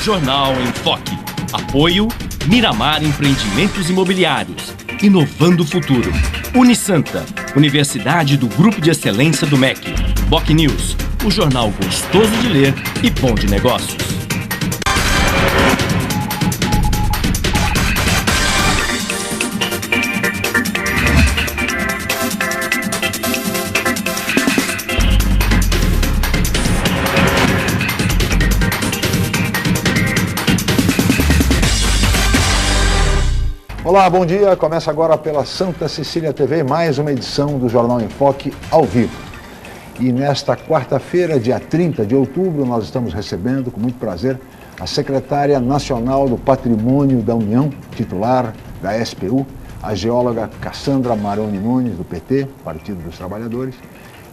Jornal em Foque. Apoio Miramar Empreendimentos Imobiliários. Inovando o futuro. Unisanta, Universidade do Grupo de Excelência do MEC. Boc News, o jornal gostoso de ler e bom de negócios. Olá, bom dia. Começa agora pela Santa Cecília TV mais uma edição do Jornal em Foque ao vivo. E nesta quarta-feira, dia 30 de outubro, nós estamos recebendo com muito prazer a secretária nacional do Patrimônio da União, titular da SPU, a geóloga Cassandra Maroni Nunes, do PT, Partido dos Trabalhadores,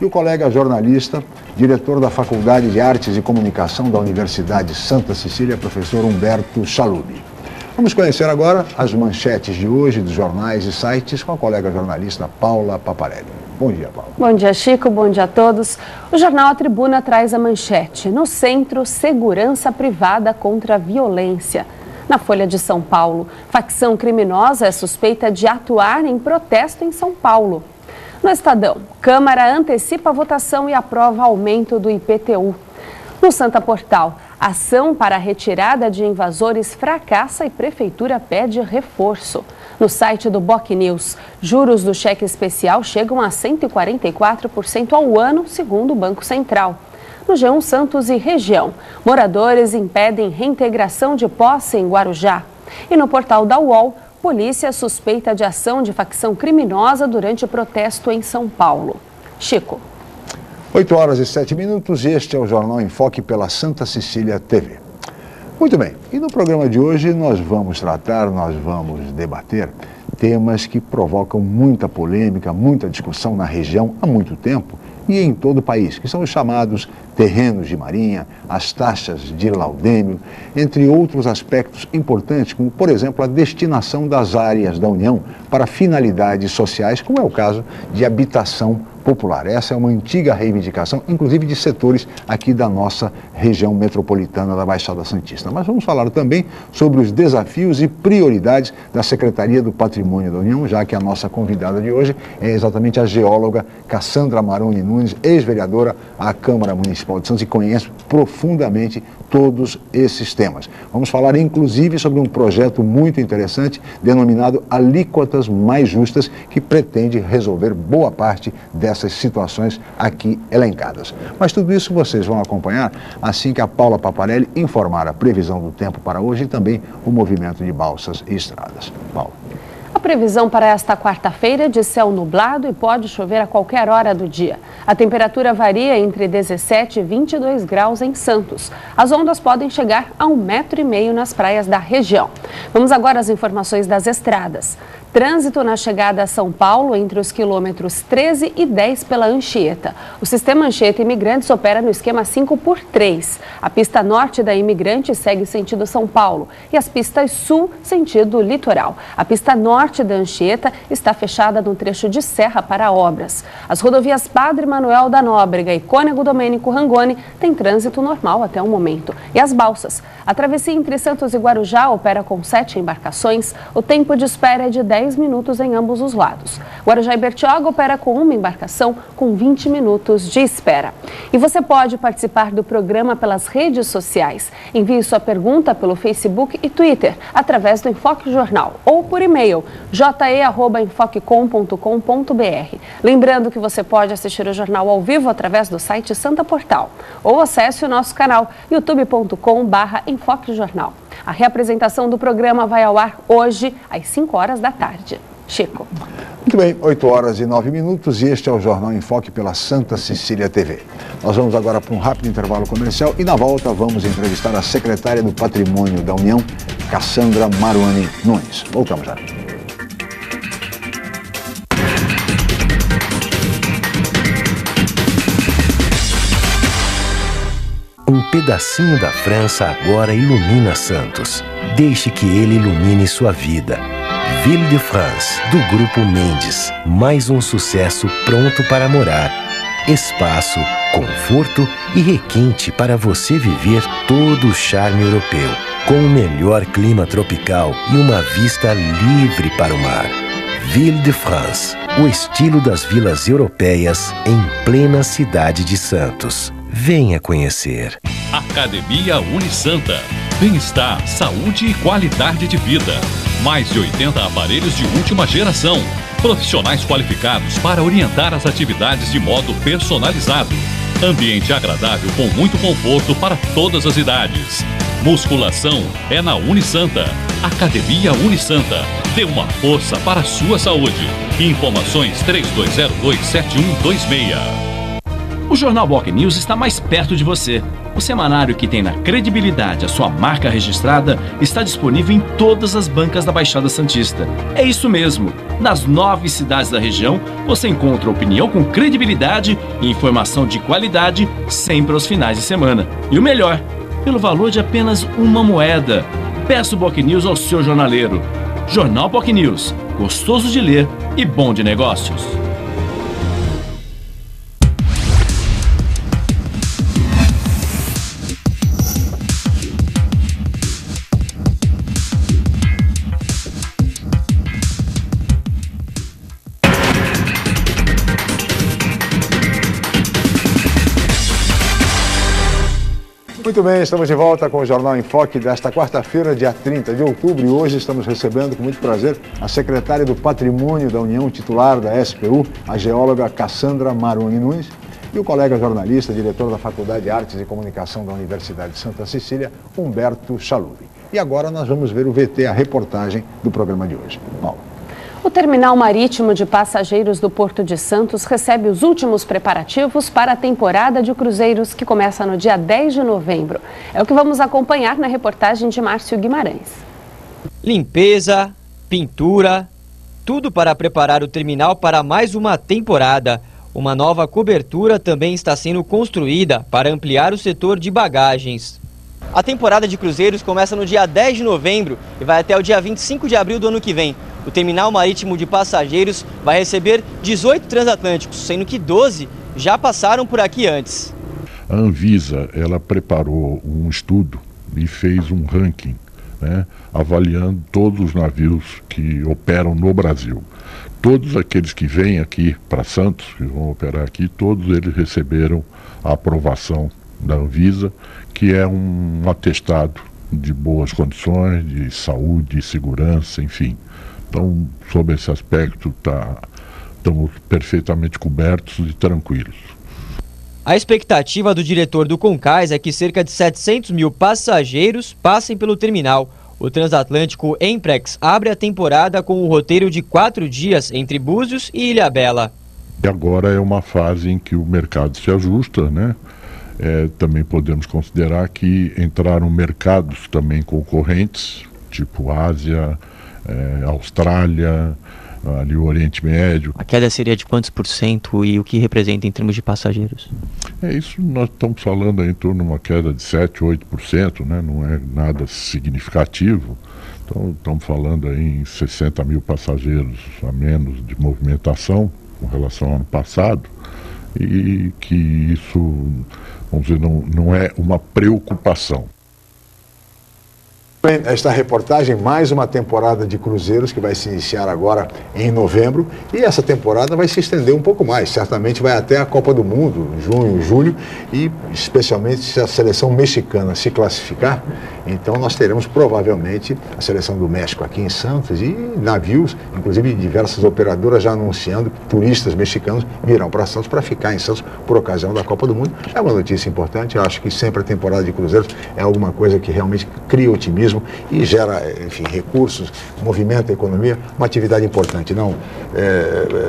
e o colega jornalista, diretor da Faculdade de Artes e Comunicação da Universidade Santa Cecília, professor Humberto Chalub. Vamos conhecer agora as manchetes de hoje dos jornais e sites com a colega jornalista Paula Paparelli. Bom dia, Paula. Bom dia, Chico. Bom dia a todos. O jornal A Tribuna traz a manchete: no centro, segurança privada contra a violência. Na Folha de São Paulo, facção criminosa é suspeita de atuar em protesto em São Paulo. No Estadão, Câmara antecipa a votação e aprova aumento do IPTU. No Santa Portal, ação para a retirada de invasores fracassa e Prefeitura pede reforço. No site do Boc News, juros do cheque especial chegam a 144% ao ano, segundo o Banco Central. No G1 Santos e região, moradores impedem reintegração de posse em Guarujá. E no portal da UOL, polícia suspeita de ação de facção criminosa durante protesto em São Paulo. Chico. 8 horas e 7 minutos, este é o Jornal em Foque pela Santa Cecília TV. Muito bem, e no programa de hoje nós vamos debater temas que provocam muita polêmica, muita discussão na região há muito tempo e em todo o país, que são os chamados terrenos de marinha, as taxas de laudêmio, entre outros aspectos importantes, como, por exemplo, a destinação das áreas da União para finalidades sociais, como é o caso de habitação popular. Essa é uma antiga reivindicação, inclusive de setores aqui da nossa região metropolitana da Baixada Santista. Mas vamos falar também sobre os desafios e prioridades da Secretaria do Patrimônio da União, já que a nossa convidada de hoje é exatamente a geóloga Cassandra Maroni Nunes, ex-vereadora à Câmara Municipal de Santos e conhece profundamente todos esses temas. Vamos falar inclusive sobre um projeto muito interessante denominado Alíquotas Mais Justas, que pretende resolver boa parte dessas situações aqui elencadas. Mas tudo isso vocês vão acompanhar assim que a Paula Paparelli informar a previsão do tempo para hoje e também o movimento de balsas e estradas. Paula. A previsão para esta quarta-feira é de céu nublado e pode chover a qualquer hora do dia. A temperatura varia entre 17 e 22 graus em Santos. As ondas podem chegar a 1,5 m nas praias da região. Vamos agora às informações das estradas. Trânsito na chegada a São Paulo entre os quilômetros 13 e 10 pela Anchieta. O sistema Anchieta Imigrantes opera no esquema 5x3. A pista norte da Imigrante segue sentido São Paulo e as pistas sul sentido litoral. A pista norte da Anchieta está fechada no trecho de serra para obras. As rodovias Padre Manuel da Nóbrega e Cônego Domênico Rangoni têm trânsito normal até o momento. E as balsas. A travessia entre Santos e Guarujá opera com 7 embarcações. O tempo de espera é de 10 minutos em ambos os lados. Guarujá e Bertioga opera com uma embarcação com 20 minutos de espera. E você pode participar do programa pelas redes sociais. Envie sua pergunta pelo Facebook e Twitter, através do Enfoque Jornal ou por e-mail je@enfoquecom.com.br. Lembrando que você pode assistir o jornal ao vivo através do site Santa Portal ou acesse o nosso canal youtube.com/enfoquejornal. A reapresentação do programa vai ao ar hoje, às 5 horas da tarde. Chico. Muito bem, 8 horas e 9 minutos e este é o Jornal em Foque pela Santa Cecília TV. Nós vamos agora para um rápido intervalo comercial e na volta vamos entrevistar a secretária do Patrimônio da União, Cassandra Maroni Nunes. Voltamos já. Um pedacinho da França agora ilumina Santos. Deixe que ele ilumine sua vida. Ville de France, do Grupo Mendes. Mais um sucesso pronto para morar. espaço, conforto e requinte para você viver todo o charme europeu, com o melhor clima tropical e uma vista livre para o mar. Ville de France, o estilo das vilas europeias em plena cidade de Santos. Venha conhecer. Academia Unisanta. Bem-estar, saúde e qualidade de vida. Mais de 80 aparelhos de última geração. Profissionais qualificados para orientar as atividades de modo personalizado. Ambiente agradável com muito conforto para todas as idades. Musculação é na Unisanta. Academia Unisanta. Dê uma força para a sua saúde. Informações 3202-7126. O Jornal Boc News está mais perto de você. O semanário que tem na credibilidade a sua marca registrada está disponível em todas as bancas da Baixada Santista. É isso mesmo. Nas 9 cidades da região, você encontra opinião com credibilidade e informação de qualidade sempre aos finais de semana. E o melhor, pelo valor de apenas uma moeda. Peça o Boc News ao seu jornaleiro. Jornal Boc News, gostoso de ler e bom de negócios. Muito bem, estamos de volta com o Jornal em Foque desta quarta-feira, dia 30 de outubro, e hoje estamos recebendo com muito prazer a secretária do Patrimônio da União, titular da SPU, a geóloga Cassandra Maroni Nunes, e o colega jornalista, diretor da Faculdade de Artes e Comunicação da Universidade de Santa Cecília, Humberto Chaluvi. E agora nós vamos ver o VT, a reportagem do programa de hoje. Paulo. O terminal marítimo de passageiros do Porto de Santos recebe os últimos preparativos para a temporada de cruzeiros que começa no dia 10 de novembro. É o que vamos acompanhar na reportagem de Márcio Guimarães. Limpeza, pintura, tudo para preparar o terminal para mais uma temporada. Uma nova cobertura também está sendo construída para ampliar o setor de bagagens. A temporada de cruzeiros começa no dia 10 de novembro e vai até o dia 25 de abril do ano que vem. O terminal marítimo de passageiros vai receber 18 transatlânticos, sendo que 12 já passaram por aqui antes. A Anvisa, ela preparou um estudo e fez um ranking, né, avaliando todos os navios que operam no Brasil. Todos aqueles que vêm aqui para Santos, que vão operar aqui, todos eles receberam a aprovação da Anvisa, que é um atestado de boas condições, de saúde, de segurança, enfim. Então, sob esse aspecto, estamos perfeitamente cobertos e tranquilos. A expectativa do diretor do Concais é que cerca de 700 mil passageiros passem pelo terminal. O transatlântico Emprex abre a temporada com um roteiro de 4 dias entre Búzios e Ilhabela. E agora é uma fase em que o mercado se ajusta, né? Também podemos considerar que entraram mercados também concorrentes, tipo Ásia, Austrália, ali o Oriente Médio. A queda seria de quantos por cento e o que representa em termos de passageiros? Isso nós estamos falando em torno de uma queda de 7, 8%, né? Não é nada significativo. Então estamos falando aí em 60 mil passageiros a menos de movimentação com relação ao ano passado, e que isso, vamos dizer, não é uma preocupação. Esta reportagem, mais uma temporada de cruzeiros que vai se iniciar agora em novembro, e essa temporada vai se estender um pouco mais, certamente vai até a Copa do Mundo, junho, julho, e especialmente se a seleção mexicana se classificar, então nós teremos provavelmente a seleção do México aqui em Santos e navios, inclusive diversas operadoras já anunciando que turistas mexicanos virão para Santos para ficar em Santos por ocasião da Copa do Mundo. É uma notícia importante, eu acho que sempre a temporada de cruzeiros é alguma coisa que realmente cria otimismo e gera, enfim, recursos, movimenta a economia, uma atividade importante. Não,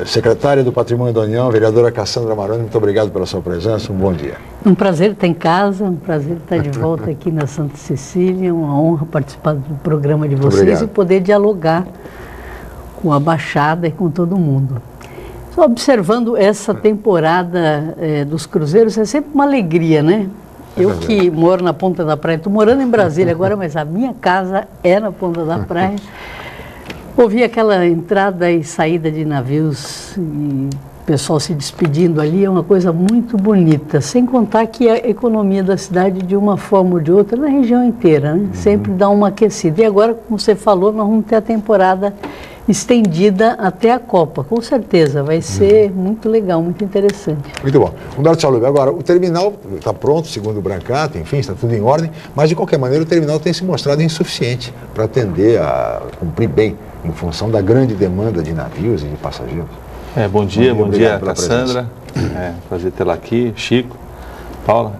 secretária do Patrimônio da União, vereadora Cassandra Maroni, muito obrigado pela sua presença, um bom dia. Um prazer estar em casa, um prazer estar de volta aqui na Santa Cecília, uma honra participar do programa de vocês e poder dialogar com a Baixada e com todo mundo. Só observando essa temporada dos cruzeiros, é sempre uma alegria, né? Eu que moro na Ponta da Praia, estou morando em Brasília agora, mas a minha casa é na Ponta da Praia. Ouvi aquela entrada e saída de navios e pessoal se despedindo ali, é uma coisa muito bonita, sem contar que a economia da cidade, de uma forma ou de outra, na região inteira, né? Sempre dá uma aquecida. E agora, como você falou, nós vamos ter a temporada estendida até a Copa, com certeza, vai ser muito legal, muito interessante. Muito bom. Humberto Chalub, agora, o terminal está pronto, segundo o Brancato, enfim, está tudo em ordem, mas de qualquer maneira o terminal tem se mostrado insuficiente para atender, a cumprir bem, em função da grande demanda de navios e de passageiros. Bom dia, Cassandra. Prazer tê-la aqui, Chico, Paula.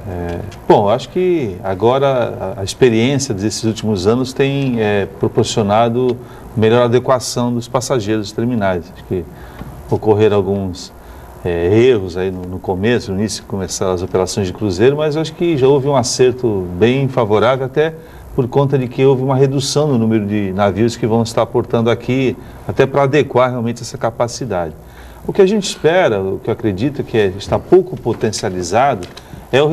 Bom, acho que agora a experiência desses últimos anos tem proporcionado melhor adequação dos passageiros dos terminais. Acho que ocorreram alguns erros aí no começo, no início, começaram as operações de cruzeiro, mas acho que já houve um acerto bem favorável, até por conta de que houve uma redução no número de navios que vão estar aportando aqui, até para adequar realmente essa capacidade. O que a gente espera, o que eu acredito que está pouco potencializado, é o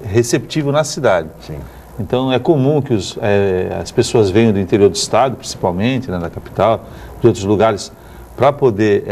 receptivo na cidade. Sim. Então é comum que as pessoas venham do interior do estado, principalmente, né, da capital, de outros lugares, para poder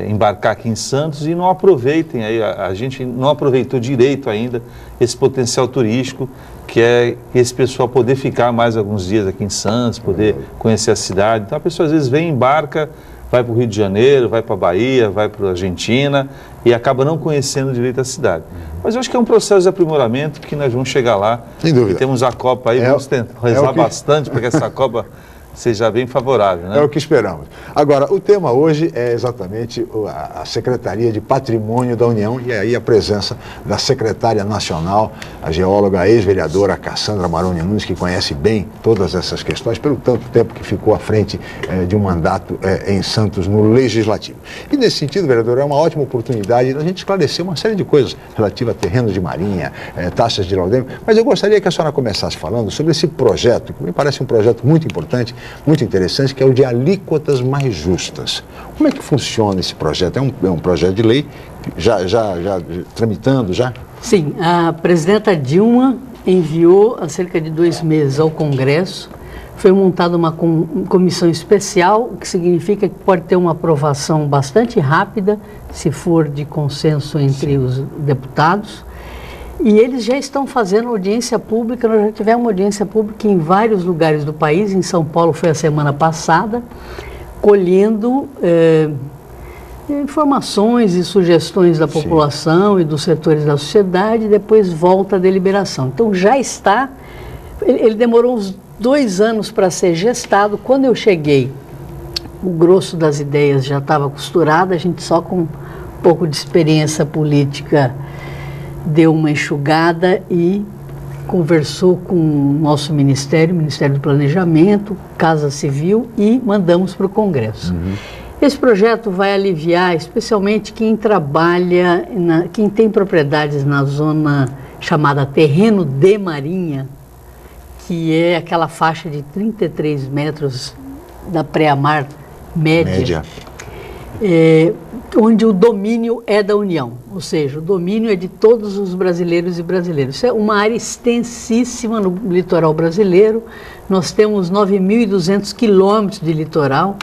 embarcar aqui em Santos e não aproveitem, a gente não aproveitou direito ainda esse potencial turístico, que é esse pessoal poder ficar mais alguns dias aqui em Santos, poder conhecer a cidade. Então a pessoa às vezes vem, embarca, vai para o Rio de Janeiro, vai para a Bahia, vai para a Argentina e acaba não conhecendo direito a cidade. Mas eu acho que é um processo de aprimoramento que nós vamos chegar lá. Sem dúvida. Temos a Copa aí, vamos tentar rezar bastante para que essa Copa seja bem favorável, né? É o que esperamos. Agora, o tema hoje é exatamente a Secretaria de Patrimônio da União e aí a presença da secretária nacional, a geóloga, a ex-vereadora Cassandra Maroni Nunes, que conhece bem todas essas questões, pelo tanto tempo que ficou à frente de um mandato em Santos no Legislativo. E nesse sentido, vereadora, é uma ótima oportunidade da gente esclarecer uma série de coisas relativas a terrenos de marinha, taxas de laudêmio, mas eu gostaria que a senhora começasse falando sobre esse projeto, que me parece um projeto muito importante, muito interessante, que é o de alíquotas mais justas. Como é que funciona esse projeto? É um projeto de lei, já tramitando já? Sim, a presidenta Dilma enviou há cerca de 2 meses ao Congresso, foi montada uma comissão especial, o que significa que pode ter uma aprovação bastante rápida, se for de consenso entre os deputados. E eles já estão fazendo audiência pública, nós já tivemos audiência pública em vários lugares do país, em São Paulo foi a semana passada, colhendo informações e sugestões da população e dos setores da sociedade, e depois volta a deliberação. Então já está, ele demorou uns 2 anos para ser gestado. Quando eu cheguei, o grosso das ideias já estava costurado, a gente só com um pouco de experiência política deu uma enxugada e conversou com o nosso Ministério, Ministério do Planejamento, Casa Civil, e mandamos para o Congresso. Esse projeto vai aliviar especialmente quem trabalha, quem tem propriedades na zona chamada terreno de marinha, que é aquela faixa de 33 metros da pré-mar média. Onde o domínio é da União, ou seja, o domínio é de todos os brasileiros e brasileiras. Isso é uma área extensíssima no litoral brasileiro, nós temos 9.200 quilômetros de litoral,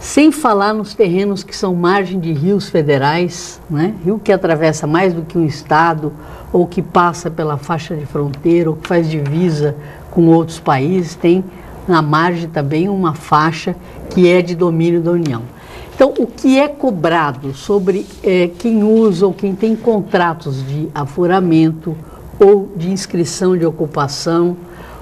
sem falar nos terrenos que são margem de rios federais, né? Rio que atravessa mais do que um estado, ou que passa pela faixa de fronteira, ou que faz divisa com outros países, tem na margem também uma faixa que é de domínio da União. Então, o que é cobrado sobre quem usa ou quem tem contratos de afuramento ou de inscrição de ocupação,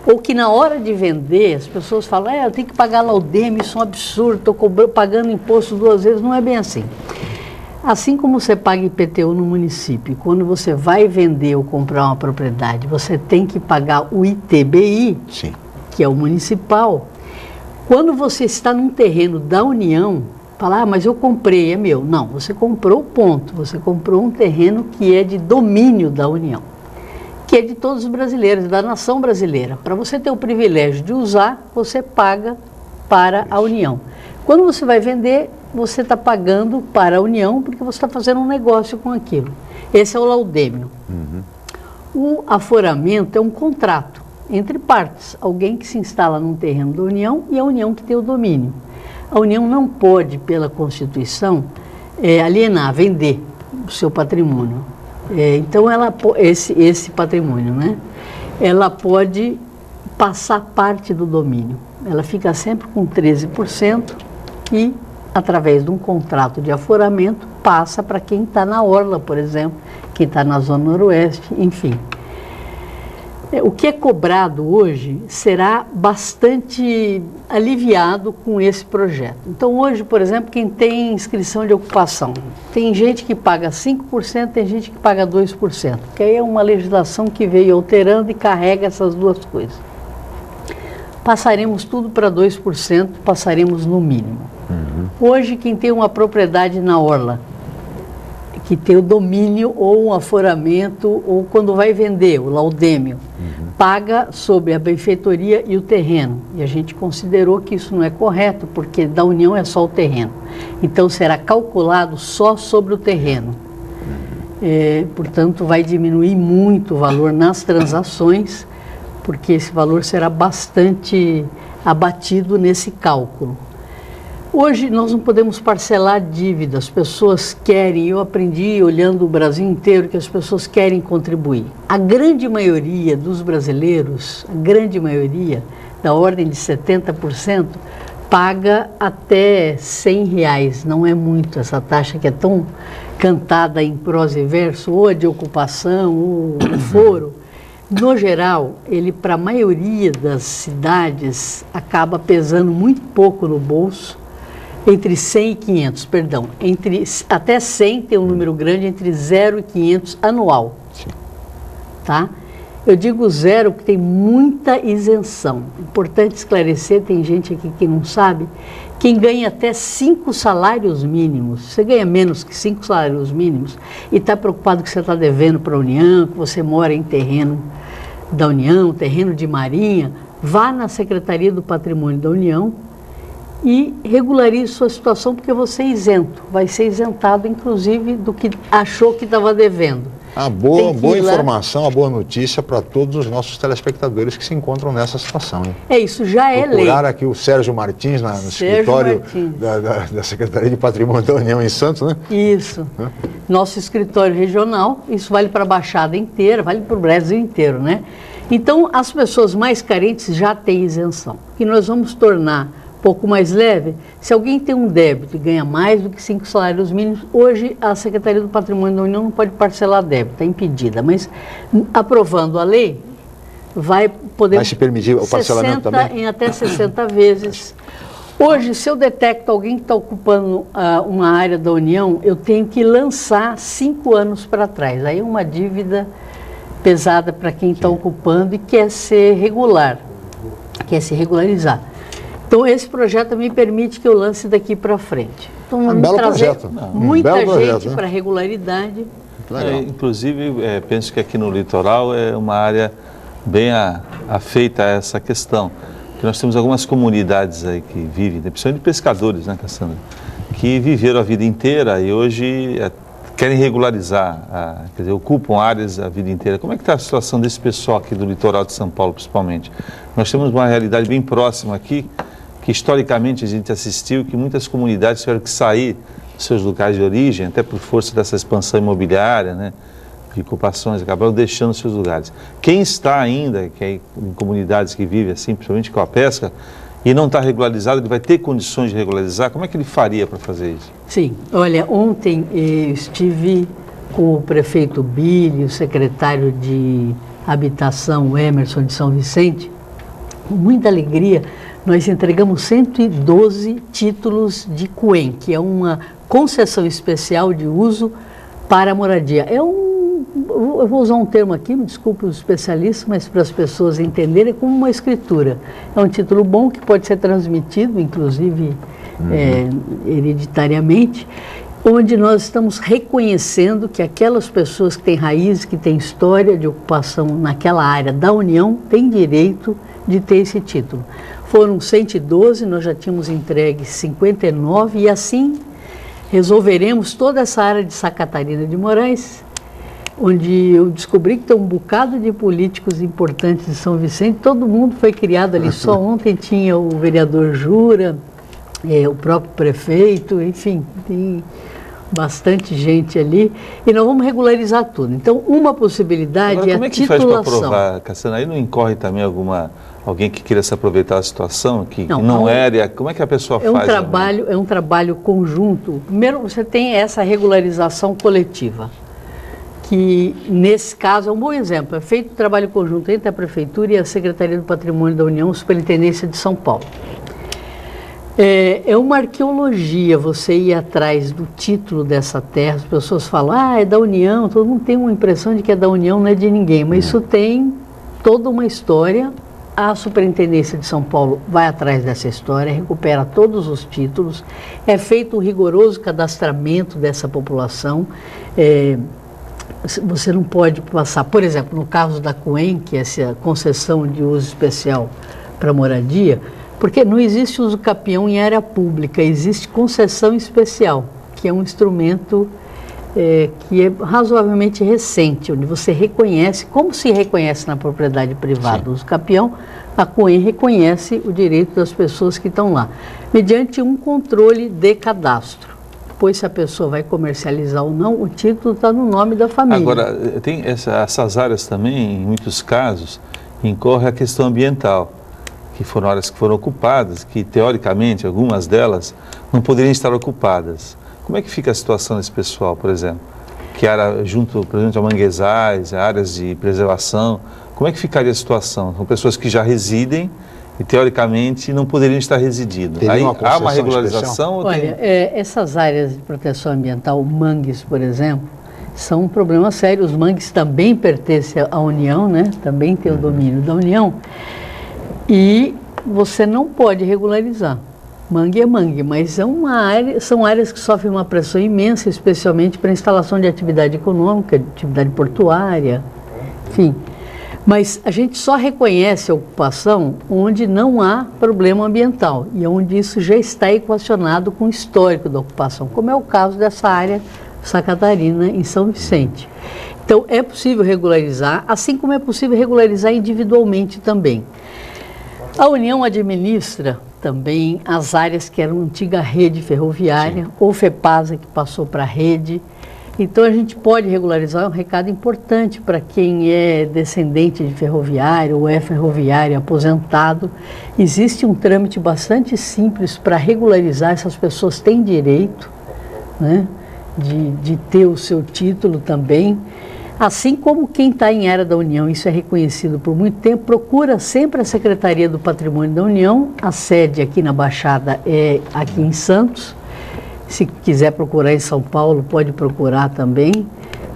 ou que na hora de vender as pessoas falam, eu tenho que pagar laudêmio, isso é um absurdo, estou pagando imposto 2 vezes, não é bem assim. Assim como você paga IPTU no município, quando você vai vender ou comprar uma propriedade, você tem que pagar o ITBI, Sim. que é o municipal. Quando você está num terreno da União, fala, mas eu comprei, é meu. Não, você comprou, ponto. Você comprou um terreno que é de domínio da União, que é de todos os brasileiros, da nação brasileira. Para você ter o privilégio de usar, você paga para a União. Quando você vai vender, você está pagando para a União, porque você está fazendo um negócio com aquilo. Esse é o laudêmio. O aforamento é um contrato entre partes, alguém que se instala num terreno da União e a União que tem o domínio. A União não pode, pela Constituição, alienar, vender. seu patrimônio. Então, esse patrimônio, né? Ela pode passar parte do domínio. Ela fica sempre com 13% e, através de um contrato de aforamento, passa para quem está na orla, por exemplo, quem está na zona noroeste, enfim. O que é cobrado hoje será bastante aliviado com esse projeto. Então, hoje, por exemplo, quem tem inscrição de ocupação, tem gente que paga 5%, tem gente que paga 2%, que aí é uma legislação que veio alterando e carrega essas duas coisas. Passaremos tudo para 2%, passaremos no mínimo. Hoje, quem tem uma propriedade na orla, que tem o domínio ou um aforamento, ou quando vai vender, o laudêmio, paga sobre a benfeitoria e o terreno. E a gente considerou que isso não é correto, porque da União é só o terreno. Então, será calculado só sobre o terreno. Portanto, vai diminuir muito o valor nas transações, porque esse valor será bastante abatido nesse cálculo. Hoje nós não podemos parcelar dívida, as pessoas querem, eu aprendi olhando o Brasil inteiro que as pessoas querem contribuir. A grande maioria dos brasileiros, a grande maioria, da ordem de 70%, paga até R$100, não é muito essa taxa que é tão cantada em prosa e verso, ou a de ocupação, ou o foro. No geral, ele para a maioria das cidades acaba pesando muito pouco no bolso, entre 100 e 500, perdão, até 100 tem um número grande, entre 0 e 500 anual. Sim. Tá? Eu digo 0 porque tem muita isenção. Importante esclarecer, tem gente aqui que não sabe, quem ganha até 5 salários mínimos, você ganha menos que 5 salários mínimos e está preocupado que você está devendo para a União, que você mora em terreno da União, terreno de Marinha, vá na Secretaria do Patrimônio da União e regularize sua situação, porque você é isento, vai ser isentado inclusive do que achou que estava devendo. A boa informação, a boa notícia para todos os nossos telespectadores que se encontram nessa situação. Hein? É isso, já é lei. Procurar aqui o Sérgio Martins, no escritório da Secretaria de Patrimônio da União em Santos, né? Isso. Nosso escritório regional, isso vale para a Baixada inteira, vale para o Brasil inteiro, né? Então, as pessoas mais carentes já têm isenção. E nós vamos tornar pouco mais leve. Se alguém tem um débito e ganha mais do que 5 salários mínimos, hoje a Secretaria do Patrimônio da União não pode parcelar débito, está impedida, mas aprovando a lei, vai poder se permitir o parcelamento também? Em até 60 vezes. Hoje, se eu detecto alguém que está ocupando uma área da União, eu tenho que lançar 5 anos para trás. Aí é uma dívida pesada para quem está ocupando e quer ser regular, quer se regularizar. Então, esse projeto me permite que eu lance daqui para frente. Então, vamos trazer muita gente para regularidade. Inclusive, penso que aqui no litoral é uma área bem afeita a essa questão. Porque nós temos algumas comunidades aí que vivem, principalmente pescadores, né, Cassandra? Que viveram a vida inteira e hoje querem regularizar, quer dizer, ocupam áreas a vida inteira. Como é que está a situação desse pessoal aqui do litoral de São Paulo, principalmente? Nós temos uma realidade bem próxima aqui, que historicamente a gente assistiu que muitas comunidades tiveram que sair dos seus locais de origem, até por força dessa expansão imobiliária, né, de ocupações, acabaram deixando seus lugares. Quem está ainda, que é em comunidades que vivem assim, principalmente com a pesca, e não está regularizado, ele vai ter condições de regularizar? Como é que ele faria para fazer isso? Sim, olha, ontem eu estive com o prefeito Billy, o secretário de Habitação, Emerson de São Vicente, com muita alegria. Nós entregamos 112 títulos de CUEM, que é uma concessão especial de uso para a moradia. Eu vou usar um termo aqui, me desculpe os especialistas, mas para as pessoas entenderem, é como uma escritura. É um título bom que pode ser transmitido, inclusive hereditariamente, onde nós estamos reconhecendo que aquelas pessoas que têm raízes, que têm história de ocupação naquela área da União, têm direito de ter esse título. Foram 112, nós já tínhamos entregue 59 e assim resolveremos toda essa área de Sá Catarina de Moraes, onde eu descobri que tem um bocado de políticos importantes de São Vicente, todo mundo foi criado ali. Só ontem tinha o vereador Jura, o próprio prefeito, enfim, tem bastante gente ali, e nós vamos regularizar tudo. Então, uma possibilidade é a titulação. Como é que faz para provar, Cassiana? Aí não incorre também alguém que queira se aproveitar da situação, que não era? Como é que a pessoa faz? É um trabalho conjunto. Primeiro, você tem essa regularização coletiva, que nesse caso é um bom exemplo. É feito um trabalho conjunto entre a Prefeitura e a Secretaria do Patrimônio da União, Superintendência de São Paulo. É uma arqueologia você ir atrás do título dessa terra. As pessoas falam, é da União, todo mundo tem uma impressão de que é da União, não é de ninguém, mas isso tem toda uma história. A Superintendência de São Paulo vai atrás dessa história, recupera todos os títulos, é feito um rigoroso cadastramento dessa população. Você não pode passar, por exemplo, no caso da COEM, que é essa concessão de uso especial para moradia, porque não existe uso capião em área pública, existe concessão especial, que é um instrumento que é razoavelmente recente, onde você reconhece, como se reconhece na propriedade privada o uso capião, a COEM reconhece o direito das pessoas que estão lá, mediante um controle de cadastro. Depois, se a pessoa vai comercializar ou não, o título está no nome da família. Agora, tem essas áreas também, em muitos casos, incorre a questão ambiental, que foram áreas que foram ocupadas, que teoricamente, algumas delas, não poderiam estar ocupadas. Como é que fica a situação desse pessoal, por exemplo? Que era junto, por exemplo, a manguezais, áreas de preservação, como é que ficaria a situação? São pessoas que já residem e, teoricamente, não poderiam estar residindo. Aí há uma regularização? Olha, essas áreas de proteção ambiental, mangues, por exemplo, são um problema sério. Os mangues também pertencem à União, né? Também tem o domínio da União. E você não pode regularizar. Mangue é mangue, mas são áreas que sofrem uma pressão imensa, especialmente para a instalação de atividade econômica, de atividade portuária, enfim. Mas a gente só reconhece a ocupação onde não há problema ambiental e onde isso já está equacionado com o histórico da ocupação, como é o caso dessa área Santa Catarina, em São Vicente. Então, é possível regularizar, assim como é possível regularizar individualmente também. A União administra também as áreas que eram antiga rede ferroviária, ou FEPASA, que passou para a rede. Então, a gente pode regularizar, é um recado importante para quem é descendente de ferroviário ou é ferroviário aposentado. Existe um trâmite bastante simples para regularizar, essas pessoas têm direito, né, de ter o seu título também. Assim como quem está em área da União, isso é reconhecido por muito tempo, procura sempre a Secretaria do Patrimônio da União, a sede aqui na Baixada é aqui em Santos. Se quiser procurar em São Paulo, pode procurar também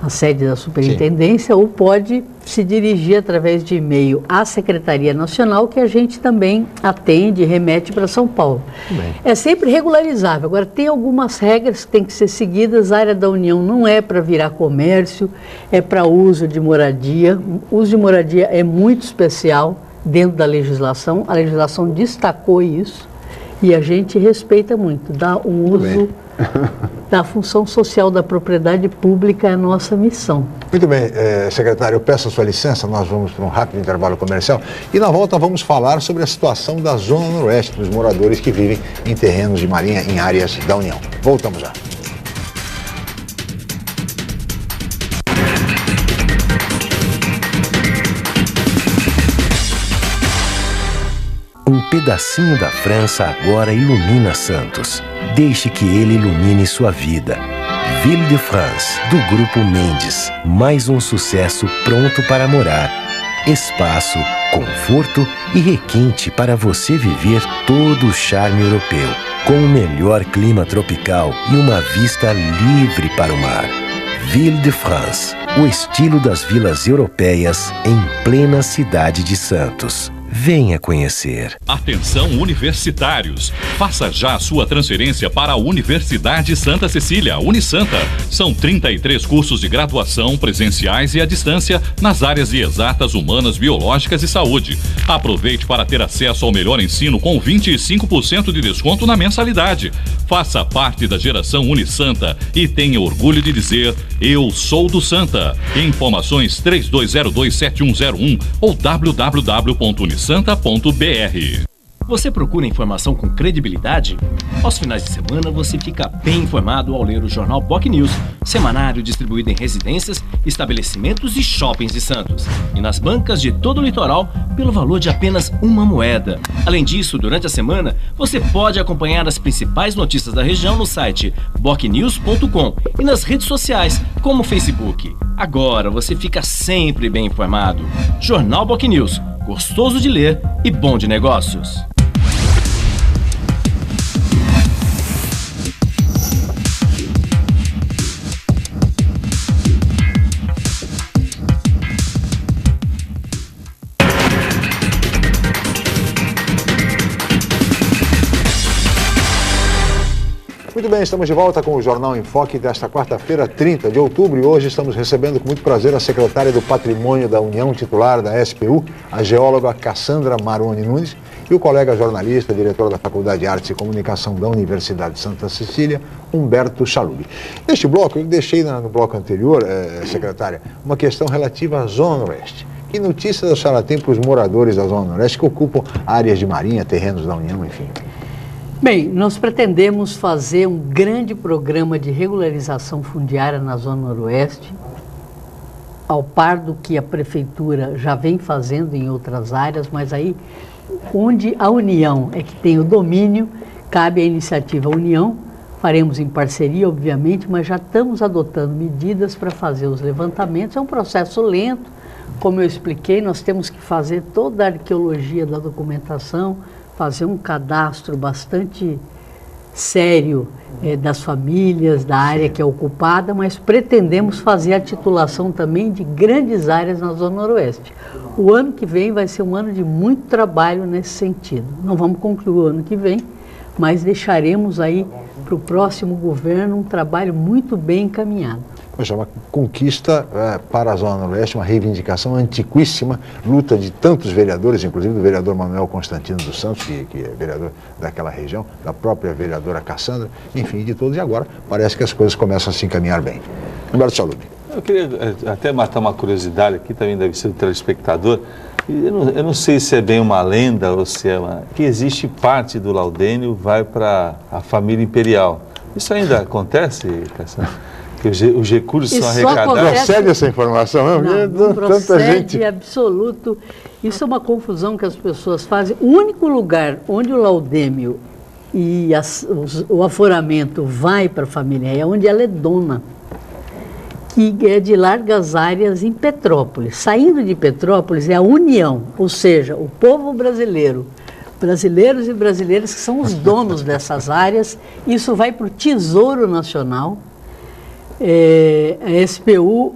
a sede da Superintendência, ou pode se dirigir através de e-mail à Secretaria Nacional, que a gente também atende e remete para São Paulo. É sempre regularizável. Agora, tem algumas regras que têm que ser seguidas. A área da União não é para virar comércio, é para uso de moradia. O uso de moradia é muito especial dentro da legislação. A legislação destacou isso e a gente respeita muito, dá um uso da função social da propriedade pública, é a nossa missão. Muito bem, secretário, eu peço a sua licença, nós vamos para um rápido intervalo comercial e na volta vamos falar sobre a situação da Zona Noroeste, dos moradores que vivem em terrenos de marinha em áreas da União. Voltamos já. Um pedacinho da França agora ilumina Santos. Deixe que ele ilumine sua vida. Ville de France, do Grupo Mendes. Mais um sucesso pronto para morar. Espaço, conforto e requinte para você viver todo o charme europeu. Com o melhor clima tropical e uma vista livre para o mar. Ville de France, o estilo das vilas europeias em plena cidade de Santos. Venha conhecer. Atenção universitários, faça já a sua transferência para a Universidade Santa Cecília, Unisanta. São 33 cursos de graduação presenciais e à distância nas áreas de exatas, humanas, biológicas e saúde. Aproveite para ter acesso ao melhor ensino com 25% de desconto na mensalidade. Faça parte da geração Unisanta e tenha orgulho de dizer: eu sou do Santa. Informações 32027101 ou www.unisanta.br. Você procura informação com credibilidade? Aos finais de semana, você fica bem informado ao ler o jornal BocNews, semanário distribuído em residências, estabelecimentos e shoppings de Santos. E nas bancas de todo o litoral, pelo valor de apenas uma moeda. Além disso, durante a semana, você pode acompanhar as principais notícias da região no site bocnews.com e nas redes sociais, como o Facebook. Agora você fica sempre bem informado. Jornal BocNews, gostoso de ler e bom de negócios. Muito bem, estamos de volta com o Jornal em Foque desta quarta-feira, 30 de outubro, e hoje estamos recebendo com muito prazer a secretária do Patrimônio da União, titular da SPU, a geóloga Cassandra Maroni Nunes, e o colega jornalista, diretor da Faculdade de Artes e Comunicação da Universidade de Santa Cecília, Humberto Chalub. Neste bloco, eu deixei no bloco anterior, secretária, uma questão relativa à Zona Oeste. Que notícias a senhora tem para os moradores da Zona Oeste que ocupam áreas de marinha, terrenos da União, enfim? Bem, nós pretendemos fazer um grande programa de regularização fundiária na Zona Noroeste, ao par do que a Prefeitura já vem fazendo em outras áreas, mas aí onde a União é que tem o domínio, cabe à iniciativa União, faremos em parceria, obviamente, mas já estamos adotando medidas para fazer os levantamentos. É um processo lento, como eu expliquei, nós temos que fazer toda a arqueologia da documentação, fazer um cadastro bastante sério das famílias, da área que é ocupada, mas pretendemos fazer a titulação também de grandes áreas na Zona Noroeste. O ano que vem vai ser um ano de muito trabalho nesse sentido. Não vamos concluir o ano que vem, mas deixaremos aí para o próximo governo um trabalho muito bem encaminhado. Poxa, uma conquista para a Zona Noroeste, uma reivindicação antiquíssima, luta de tantos vereadores, inclusive do vereador Manuel Constantino dos Santos, que é vereador daquela região, da própria vereadora Cassandra, enfim, de todos, e agora parece que as coisas começam a se encaminhar bem. Humberto Chalub. Eu queria até matar uma curiosidade aqui, também deve ser do telespectador. Eu não sei se é bem uma lenda ou se é uma... que existe parte do laudênio vai para a família imperial. Isso ainda acontece, Cassandra? Que os recursos são arrecadados. Procede essa informação? Não procede, absoluto. Isso é uma confusão que as pessoas fazem. O único lugar onde o laudêmio e o aforamento vai para a família é onde ela é dona, que é de largas áreas em Petrópolis. Saindo de Petrópolis é a União, ou seja, o povo brasileiro, brasileiros e brasileiras que são os donos dessas áreas. Isso vai para o Tesouro Nacional. A SPU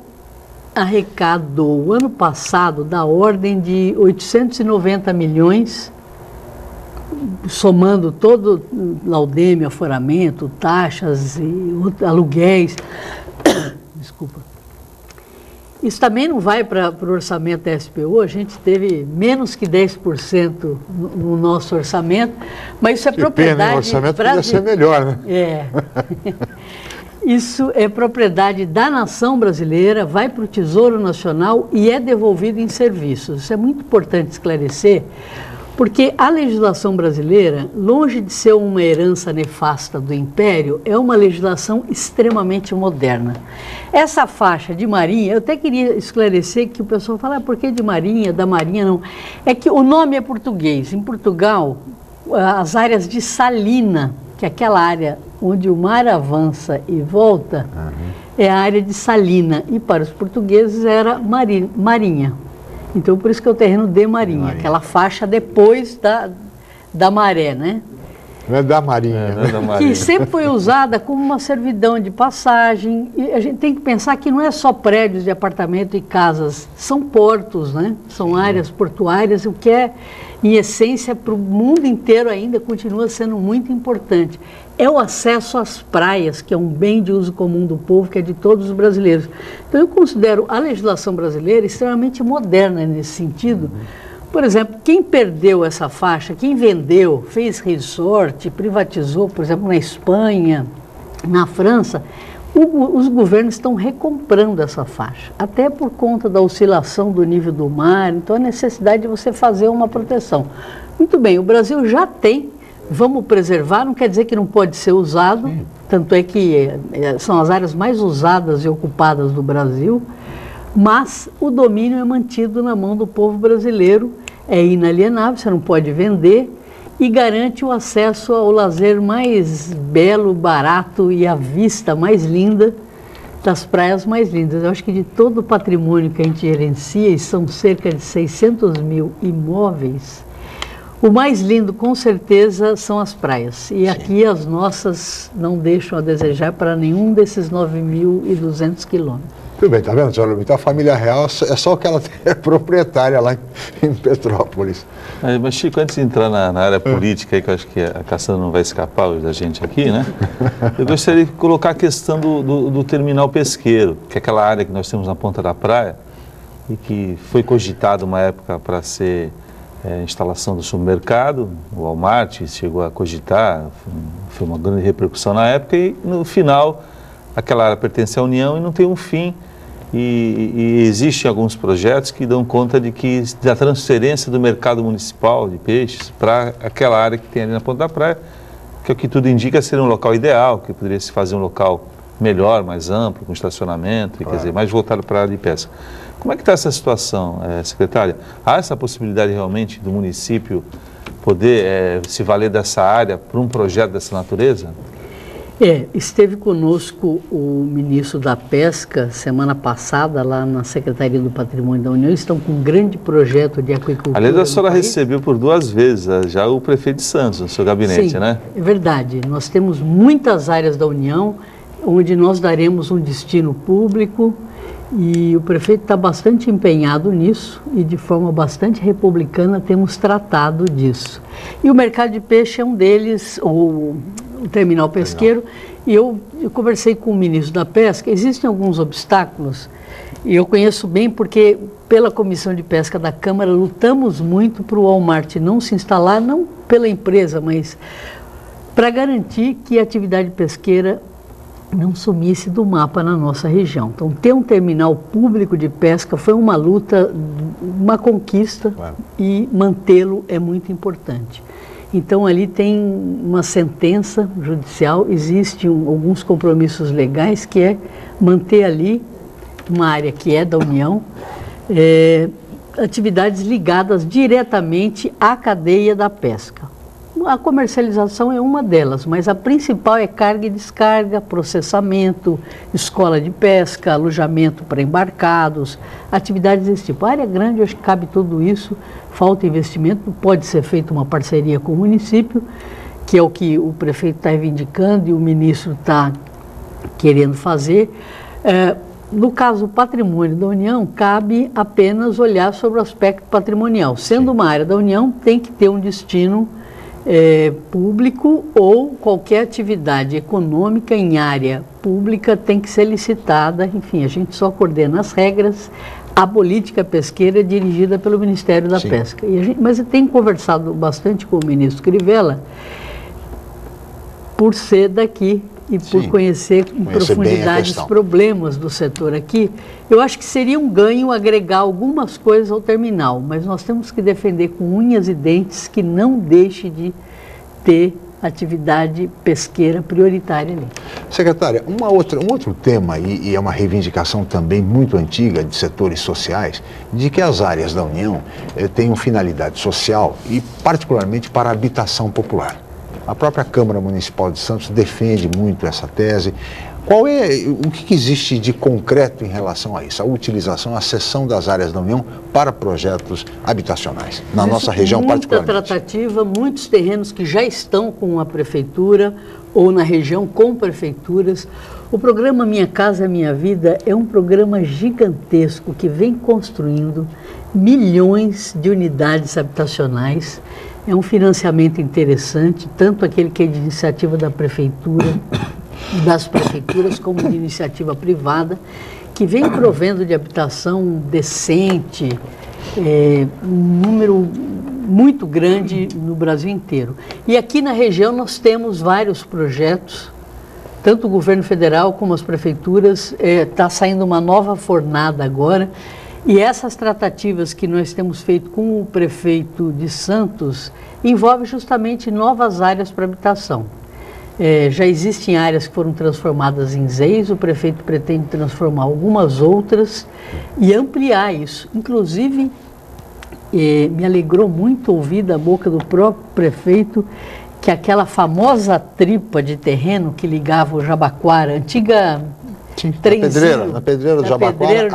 arrecadou o ano passado da ordem de 890 milhões, somando todo laudêmio, aforamento, taxas e aluguéis. Desculpa. Isso também não vai para o orçamento da SPU, a gente teve menos que 10% no nosso orçamento, mas isso é propriedade brasileira. O orçamento podia ser melhor, né? Isso é propriedade da nação brasileira, vai para o Tesouro Nacional e é devolvido em serviços. Isso é muito importante esclarecer, porque a legislação brasileira, longe de ser uma herança nefasta do Império, é uma legislação extremamente moderna. Essa faixa de marinha, eu até queria esclarecer que o pessoal fala, por que de marinha, da marinha não? É que o nome é português. Em Portugal, as áreas de salina, que é aquela área onde o mar avança e volta, é a área de salina, e para os portugueses era marinha. Então, por isso que é o terreno de marinha, aquela faixa depois da maré, né? Não é da marinha. Não é da marinha. Que sempre foi usada como uma servidão de passagem, e a gente tem que pensar que não é só prédios de apartamento e casas, são portos, né? São áreas portuárias, o que é, em essência, para o mundo inteiro ainda continua sendo muito importante. É o acesso às praias, que é um bem de uso comum do povo, que é de todos os brasileiros. Então, eu considero a legislação brasileira extremamente moderna nesse sentido. Por exemplo, quem perdeu essa faixa, quem vendeu, fez resort, privatizou, por exemplo, na Espanha, na França, os governos estão recomprando essa faixa, até por conta da oscilação do nível do mar, então a necessidade de você fazer uma proteção. Muito bem, o Brasil já tem, vamos preservar, não quer dizer que não pode ser usado, tanto é que são as áreas mais usadas e ocupadas do Brasil, mas o domínio é mantido na mão do povo brasileiro, é inalienável, você não pode vender e garante o acesso ao lazer mais belo, barato e a vista mais linda das praias mais lindas. Eu acho que de todo o patrimônio que a gente gerencia, e são cerca de 600 mil imóveis, o mais lindo, com certeza, são as praias. E aqui as nossas não deixam a desejar para nenhum desses 9.200 quilômetros. Tudo bem, tá vendo, senhor Lumita? A família real é só o que ela é proprietária lá em Petrópolis. Mas, Chico, antes de entrar na área política, aí, que eu acho que a Cassandra não vai escapar hoje da gente aqui, né? Eu gostaria de colocar a questão do terminal pesqueiro, que é aquela área que nós temos na ponta da praia e que foi cogitado uma época para ser instalação do supermercado. O Walmart chegou a cogitar, foi uma grande repercussão na época e, no final, aquela área pertence à União e não tem um fim. E existem alguns projetos que dão conta da transferência do mercado municipal de peixes para aquela área que tem ali na ponta da praia, que é o que tudo indica ser um local ideal, que poderia se fazer um local melhor, mais amplo, com estacionamento, quer dizer, mais voltado para a área de pesca. Como é que está essa situação, secretária? Há essa possibilidade realmente do município poder se valer dessa área para um projeto dessa natureza? Esteve conosco o ministro da Pesca semana passada lá na Secretaria do Patrimônio da União. Estão com um grande projeto de aquicultura. Aliás, a senhora recebeu por 2 vezes já o prefeito de Santos no seu gabinete, Sim, né? É verdade. Nós temos muitas áreas da União onde nós daremos um destino público e o prefeito está bastante empenhado nisso e de forma bastante republicana temos tratado disso. E o mercado de peixe é um deles, o terminal pesqueiro, e eu conversei com o ministro da Pesca. Existem alguns obstáculos, e eu conheço bem porque pela Comissão de Pesca da Câmara lutamos muito para o Walmart não se instalar, não pela empresa, mas para garantir que a atividade pesqueira não sumisse do mapa na nossa região. Então, ter um terminal público de pesca foi uma luta, uma conquista, e mantê-lo é muito importante. Então, ali tem uma sentença judicial, existem alguns compromissos legais, que é manter ali uma área que é da União, atividades ligadas diretamente à cadeia da pesca. A comercialização é uma delas, mas a principal é carga e descarga, processamento, escola de pesca, alojamento para embarcados, atividades desse tipo. A área grande, eu acho que cabe tudo isso, falta investimento, pode ser feita uma parceria com o município, que é o que o prefeito está reivindicando e o ministro está querendo fazer. No caso do patrimônio da União, cabe apenas olhar sobre o aspecto patrimonial. Sendo uma área da União, tem que ter um destino público, ou qualquer atividade econômica em área pública tem que ser licitada. Enfim, a gente só coordena as regras. A política pesqueira é dirigida pelo Ministério da Pesca. Mas eu tenho conversado bastante com o ministro Crivella, por ser daqui e por conhecer em profundidade os problemas do setor aqui. Eu acho que seria um ganho agregar algumas coisas ao terminal, mas nós temos que defender com unhas e dentes que não deixe de ter atividade pesqueira prioritária ali. Secretária, um outro tema, e é uma reivindicação também muito antiga de setores sociais, de que as áreas da União tenham finalidade social e particularmente para a habitação popular. A própria Câmara Municipal de Santos defende muito essa tese. O que existe de concreto em relação a isso? A utilização, a cessão das áreas da União para projetos habitacionais, na nossa região particularmente. Muita tratativa, muitos terrenos que já estão com a prefeitura ou na região com prefeituras. O programa Minha Casa Minha Vida é um programa gigantesco que vem construindo milhões de unidades habitacionais. É um financiamento interessante, tanto aquele que é de iniciativa da prefeitura, das prefeituras, como de iniciativa privada, que vem provendo de habitação decente, um número muito grande no Brasil inteiro. E aqui na região nós temos vários projetos, tanto o governo federal como as prefeituras, está saindo uma nova fornada agora, E essas tratativas que nós temos feito com o prefeito de Santos envolvem justamente novas áreas para habitação. Já existem áreas que foram transformadas em ZEIs, o prefeito pretende transformar algumas outras e ampliar isso. Inclusive, me alegrou muito ouvir da boca do próprio prefeito que aquela famosa tripa de terreno que ligava o Jabaquara, antiga na pedreira do Jabaquara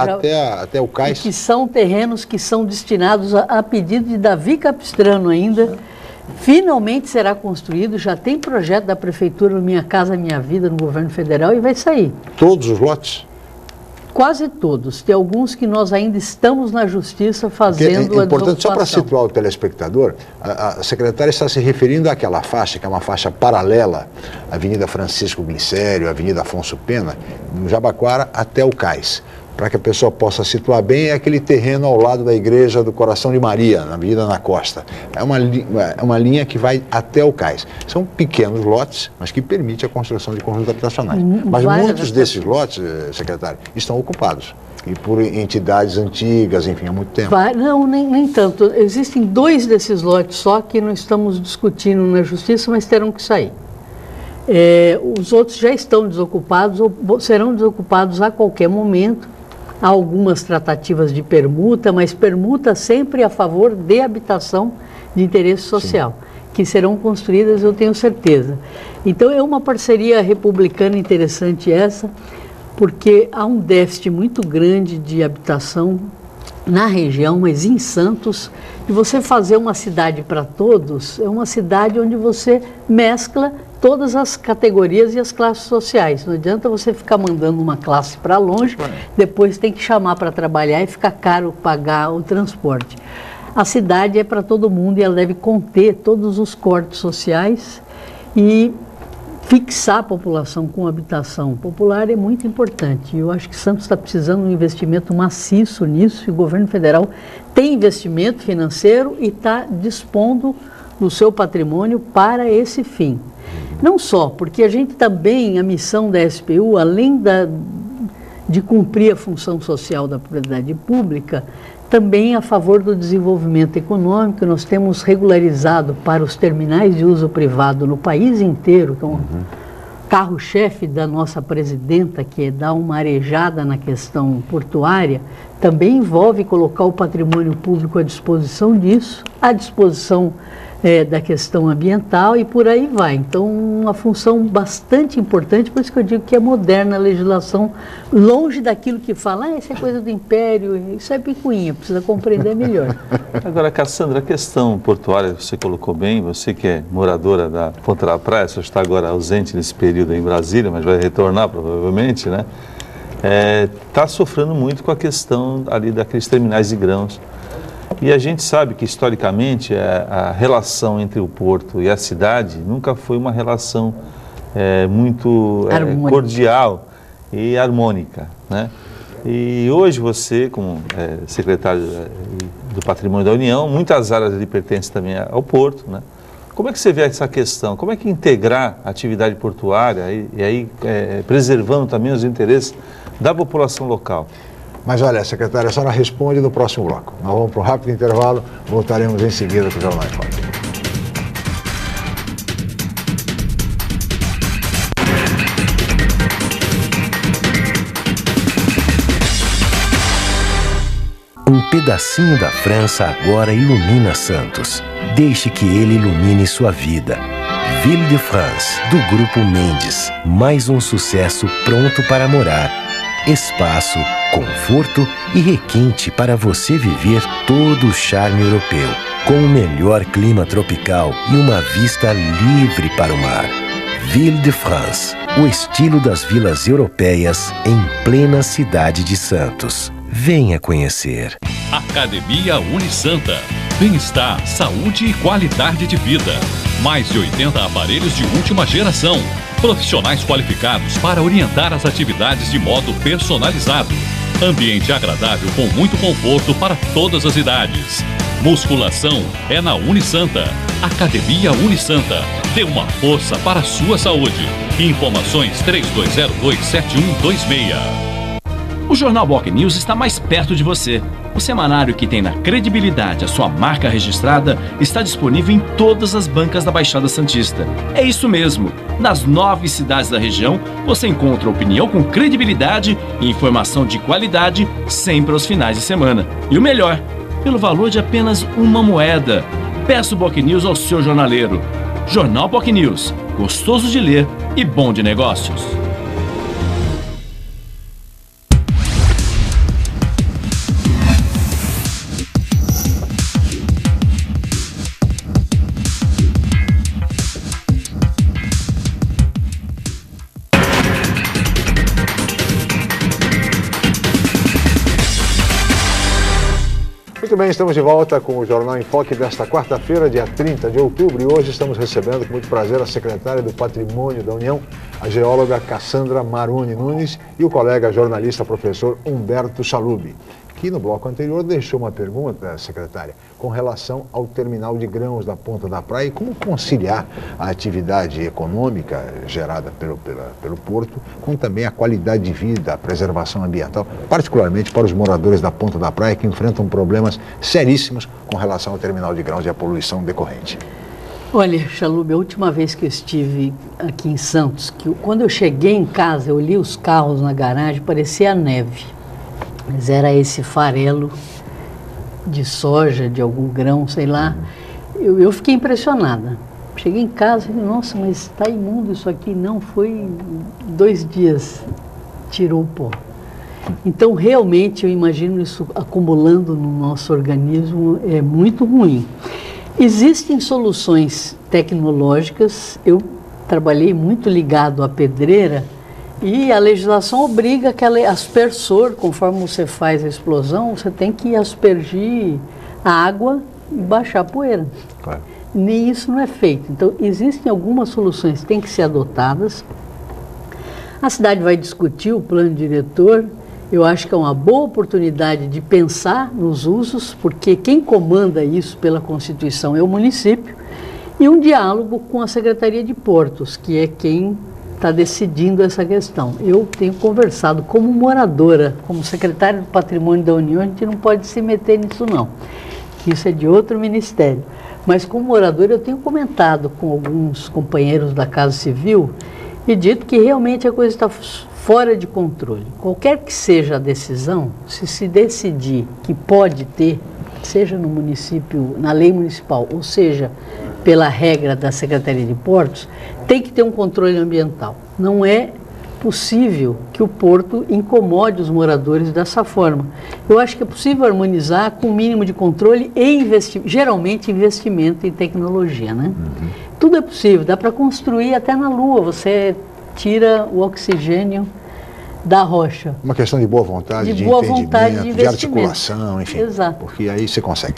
até o cais. Que são terrenos que são destinados a pedido de Davi Capistrano ainda. Finalmente será construído, já tem projeto da prefeitura no Minha Casa Minha Vida, no governo federal, e vai sair. Todos os lotes? Quase todos. Tem alguns que nós ainda estamos na justiça fazendo a importante, só para situar o telespectador, a secretária está se referindo àquela faixa, que é uma faixa paralela, Avenida Francisco Glicério, Avenida Afonso Pena, no Jabaquara até o cais. Para que a pessoa possa situar bem, é aquele terreno ao lado da Igreja do Coração de Maria, na Avenida na Costa. É uma linha que vai até o cais. São pequenos lotes, mas que permite a construção de conjuntos habitacionais. Mas muitos desses lotes, secretário, estão ocupados. E por entidades antigas, enfim, há muito tempo. Não, nem tanto. Existem 2 desses lotes só que nós estamos discutindo na Justiça, mas terão que sair. Os outros já estão desocupados ou serão desocupados a qualquer momento. Há algumas tratativas de permuta, mas permuta sempre a favor de habitação de interesse social, sim, que serão construídas, eu tenho certeza. Então é uma parceria republicana interessante essa, porque há um déficit muito grande de habitação na região, mas em Santos, e você fazer uma cidade para todos, é uma cidade onde você mescla todas as categorias e as classes sociais. Não adianta você ficar mandando uma classe para longe, depois tem que chamar para trabalhar e fica caro pagar o transporte. A cidade é para todo mundo e ela deve conter todos os cortes sociais e fixar a população com habitação popular é muito importante. Eu acho que Santos está precisando de um investimento maciço nisso e o governo federal tem investimento financeiro e está dispondo do seu patrimônio para esse fim. Não só, porque a gente também, a missão da SPU, além de cumprir a função social da propriedade pública, também a favor do desenvolvimento econômico. Nós temos regularizado para os terminais de uso privado no país inteiro, que é um carro-chefe da nossa presidenta, que é dar uma arejada na questão portuária, também envolve colocar o patrimônio público à disposição disso, à disposição da questão ambiental e por aí vai. Então, uma função bastante importante, por isso que eu digo que é moderna a legislação, longe daquilo que fala, isso é coisa do império, isso é picuinha, precisa compreender melhor. Agora, Cassandra, a questão portuária, você colocou bem, você que é moradora da Ponta da Praia, você está agora ausente nesse período em Brasília, mas vai retornar provavelmente, né? Está sofrendo muito com a questão ali daqueles terminais de grãos. E a gente sabe que, historicamente, a relação entre o porto e a cidade nunca foi uma relação muito cordial e harmônica, né? E hoje você, como secretário do Patrimônio da União, muitas áreas ali pertencem também ao porto, né? Como é que você vê essa questão? Como é que integrar a atividade portuária e aí preservando também os interesses da população local? Mas olha, secretária, a senhora responde no próximo bloco. Nós vamos para um rápido intervalo, voltaremos em seguida com o Jornal em Foque. Um pedacinho da França agora ilumina Santos. Deixe que ele ilumine sua vida. Ville de France, do Grupo Mendes. Mais um sucesso pronto para morar. Espaço, conforto e requinte para você viver todo o charme europeu. Com o melhor clima tropical e uma vista livre para o mar. Ville de France, o estilo das vilas europeias em plena cidade de Santos. Venha conhecer. Academia Unisanta. Bem-estar, saúde e qualidade de vida. Mais de 80 aparelhos de última geração. Profissionais qualificados para orientar as atividades de modo personalizado. Ambiente agradável com muito conforto para todas as idades. Musculação é na Unisanta. Academia Unisanta. Dê uma força para a sua saúde. Informações 3202-7126. O Jornal Boc News está mais perto de você. O semanário que tem na credibilidade a sua marca registrada está disponível em todas as bancas da Baixada Santista. É isso mesmo. Nas 9 cidades da região, você encontra opinião com credibilidade e informação de qualidade sempre aos finais de semana. E o melhor, pelo valor de apenas uma moeda. Peça o Boc News ao seu jornaleiro. Jornal Boc News, gostoso de ler e bom de negócios. Muito bem, estamos de volta com o Jornal em Foque desta quarta-feira, dia 30 de outubro, e hoje estamos recebendo com muito prazer a secretária do Patrimônio da União, a geóloga Cassandra Maroni Nunes, e o colega jornalista professor Humberto Chalubi, que no bloco anterior deixou uma pergunta, secretária, com relação ao terminal de grãos da Ponta da Praia e como conciliar a atividade econômica gerada pelo porto com também a qualidade de vida, a preservação ambiental, particularmente para os moradores da Ponta da Praia que enfrentam problemas seríssimos com relação ao terminal de grãos e a poluição decorrente. Olha, Chalubi, a última vez que eu estive aqui em Santos, quando eu cheguei em casa, eu olhei os carros na garagem, parecia neve. Mas era esse farelo de soja, de algum grão, sei lá. Eu fiquei impressionada. Cheguei em casa e falei, nossa, mas está imundo isso aqui. Não, foi 2 dias, tirou o pó. Então, realmente, eu imagino isso acumulando no nosso organismo, é muito ruim. Existem soluções tecnológicas, eu trabalhei muito ligado à pedreira, e a legislação obriga que aspersor, conforme você faz a explosão, você tem que aspergir a água e baixar a poeira. Claro. Nem isso não é feito. Então, existem algumas soluções que têm que ser adotadas. A cidade vai discutir o plano diretor. Eu acho que é uma boa oportunidade de pensar nos usos, porque quem comanda isso pela Constituição é o município, e um diálogo com a Secretaria de Portos, que é quem está decidindo essa questão. Eu tenho conversado como moradora, como secretária do Patrimônio da União, a gente não pode se meter nisso não. Isso é de outro ministério. Mas como moradora eu tenho comentado com alguns companheiros da Casa Civil e dito que realmente a coisa está fora de controle. Qualquer que seja a decisão, se decidir que pode ter, seja no município, na lei municipal, ou seja, pela regra da Secretaria de Portos, tem que ter um controle ambiental. Não é possível que o porto incomode os moradores dessa forma. Eu acho que é possível harmonizar com o mínimo de controle e geralmente investimento em tecnologia, né? Uhum. Tudo é possível, dá para construir até na Lua, você tira o oxigênio da rocha. Uma questão de boa vontade, de entendimento, de articulação, enfim. Exato. Porque aí você consegue.